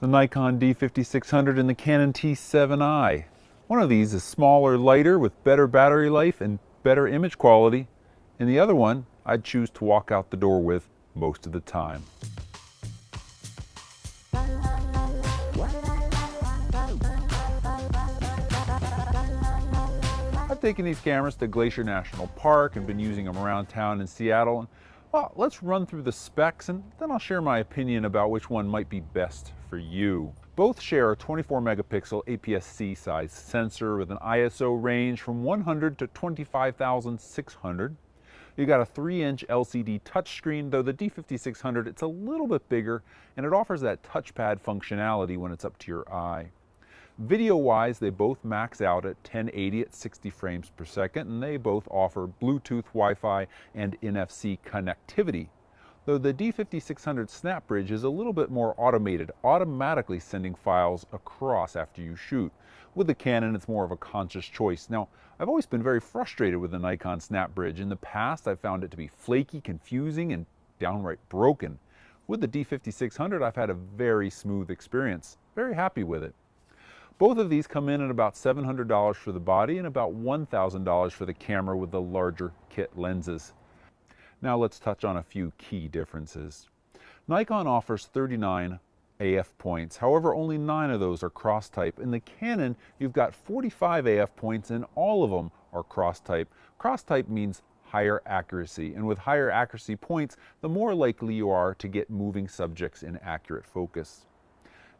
Nikon D5600 and the Canon T7i. One of these is smaller, lighter, with better battery life and better image quality, and the other one I'd choose to walk out the door with most of the time. I've taken these cameras to Glacier National Park and been using them around town in Seattle. And, well, let's run through the specs and then I'll share my opinion about which one might be best for you. Both share a 24 megapixel APS-C size sensor with an ISO range from 100 to 25,600. You got a 3-inch LCD touchscreen, though the D5600 it's a little bit bigger and it offers that touchpad functionality when it's up to your eye. Video-wise, they both max out at 1080 at 60 frames per second, and they both offer Bluetooth, Wi-Fi, and NFC connectivity. Though the D5600 Snap Bridge is a little bit more automated, automatically sending files across after you shoot. With the Canon, it's more of a conscious choice. Now, I've always been very frustrated with the Nikon Snap Bridge. In the past, I've found it to be flaky, confusing, and downright broken. With the D5600, I've had a very smooth experience. Very happy with it. Both of these come in at about $700 for the body and about $1,000 for the camera with the larger kit lenses. Now let's touch on a few key differences. Nikon offers 39 AF points, however only 9 of those are cross-type. In the Canon, you've got 45 AF points and all of them are cross-type. Cross-type means higher accuracy, and with higher accuracy points, the more likely you are to get moving subjects in accurate focus.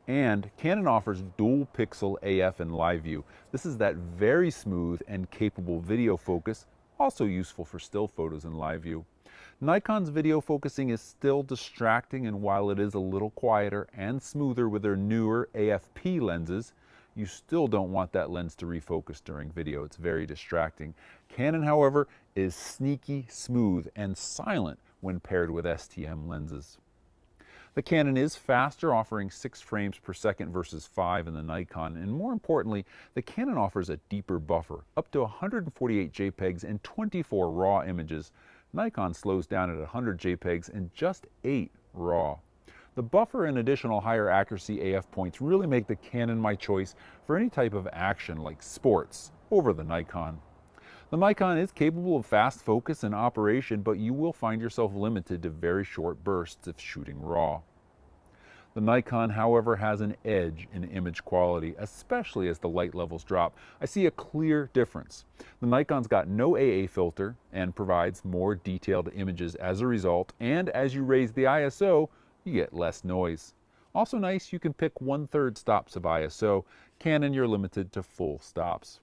And Canon offers dual pixel AF and live view. This is that very smooth and capable video focus, also useful for still photos in live view. Nikon's video focusing is still distracting, and while it is a little quieter and smoother with their newer AFP lenses, you still don't want that lens to refocus during video. It's very distracting. Canon, however, is sneaky smooth and silent when paired with STM lenses. The Canon is faster, offering 6 frames per second versus 5 in the Nikon, and more importantly, the Canon offers a deeper buffer, up to 148 JPEGs and 24 RAW images. Nikon slows down at 100 JPEGs and just 8 RAW. The buffer and additional higher accuracy AF points really make the Canon my choice for any type of action like sports over the Nikon. The Nikon is capable of fast focus and operation, but you will find yourself limited to very short bursts if shooting RAW. The Nikon, however, has an edge in image quality, especially as the light levels drop. I see a clear difference. The Nikon's got no AA filter and provides more detailed images as a result, and as you raise the ISO, you get less noise. Also nice, you can pick 1/3 stops of ISO. Canon, you're limited to full stops.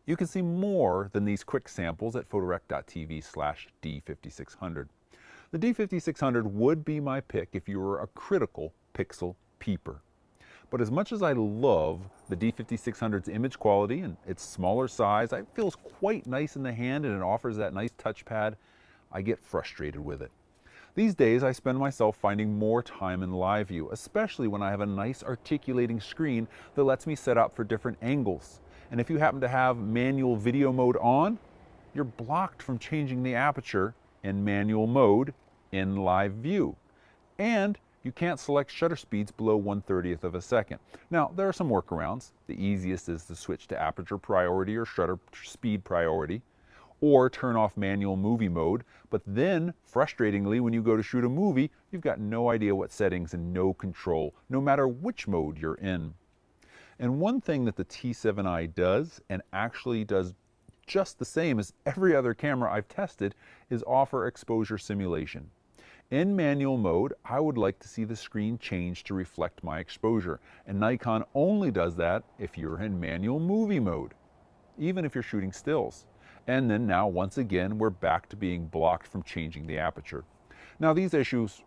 You can see more than these quick samples at photorec.tv/D5600. The D5600 would be my pick if you were a critical pixel peeper. But as much as I love the D5600's image quality and its smaller size, it feels quite nice in the hand and it offers that nice touchpad, I get frustrated with it. These days I spend myself finding more time in live view, especially when I have a nice articulating screen that lets me set up for different angles. And if you happen to have manual video mode on, you're blocked from changing the aperture in manual mode in live view. And you can't select shutter speeds below 1/30th of a second. Now, there are some workarounds. The easiest is to switch to aperture priority or shutter speed priority, or turn off manual movie mode. But then, frustratingly, when you go to shoot a movie, you've got no idea what settings and no control, no matter which mode you're in. And one thing that the T7i does, and actually does just the same as every other camera I've tested, is offer exposure simulation. In manual mode, I would like to see the screen change to reflect my exposure, and Nikon only does that if you're in manual movie mode, even if you're shooting stills. And then now, once again, we're back to being blocked from changing the aperture. Now, these issues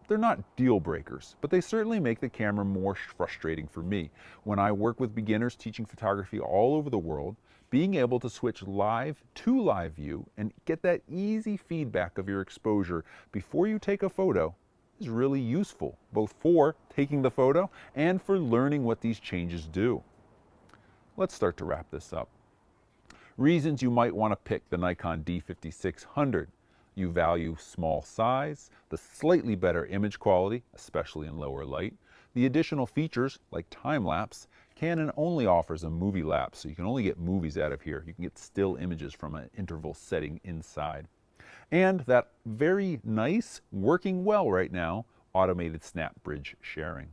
they're not deal breakers, but they certainly make the camera more frustrating for me. When I work with beginners teaching photography all over the world, being able to switch live to live view and get that easy feedback of your exposure before you take a photo is really useful, both for taking the photo and for learning what these changes do. Let's start to wrap this up. Reasons you might want to pick the Nikon D5600. You value small size, the slightly better image quality, especially in lower light, The additional features, like time-lapse, Canon only offers a movie lapse, so you can only get movies out of here. You can get still images from an interval setting inside. And that very nice, working well right now, automated snap bridge sharing.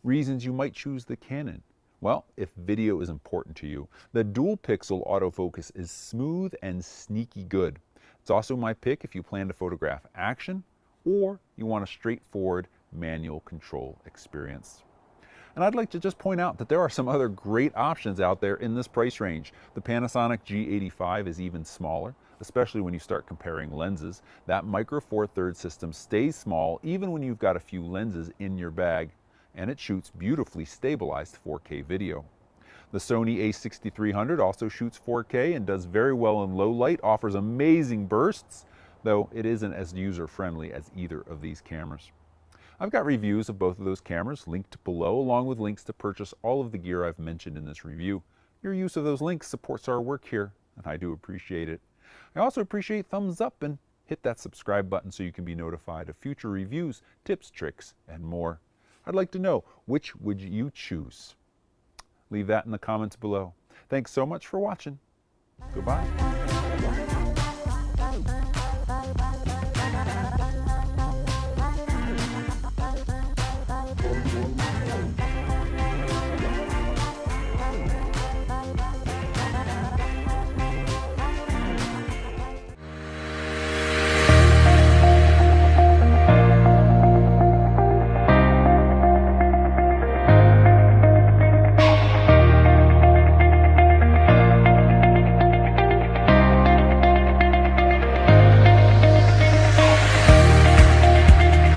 Reasons you might choose the Canon. Well, if video is important to you, the dual pixel autofocus is smooth and sneaky good. It's also my pick if you plan to photograph action or you want a straightforward manual control experience. And I'd like to just point out that there are some other great options out there in this price range. The Panasonic G85 is even smaller, especially when you start comparing lenses. That Micro Four Thirds system stays small even when you've got a few lenses in your bag, and it shoots beautifully stabilized 4K video. The Sony A6300 also shoots 4K and does very well in low light, offers amazing bursts, though it isn't as user-friendly as either of these cameras. I've got reviews of both of those cameras linked below, along with links to purchase all of the gear I've mentioned in this review. Your use of those links supports our work here, and I do appreciate it. I also appreciate thumbs up and hit that subscribe button so you can be notified of future reviews, tips, tricks, and more. I'd like to know, which would you choose? Leave that in the comments below. Thanks so much for watching. Goodbye.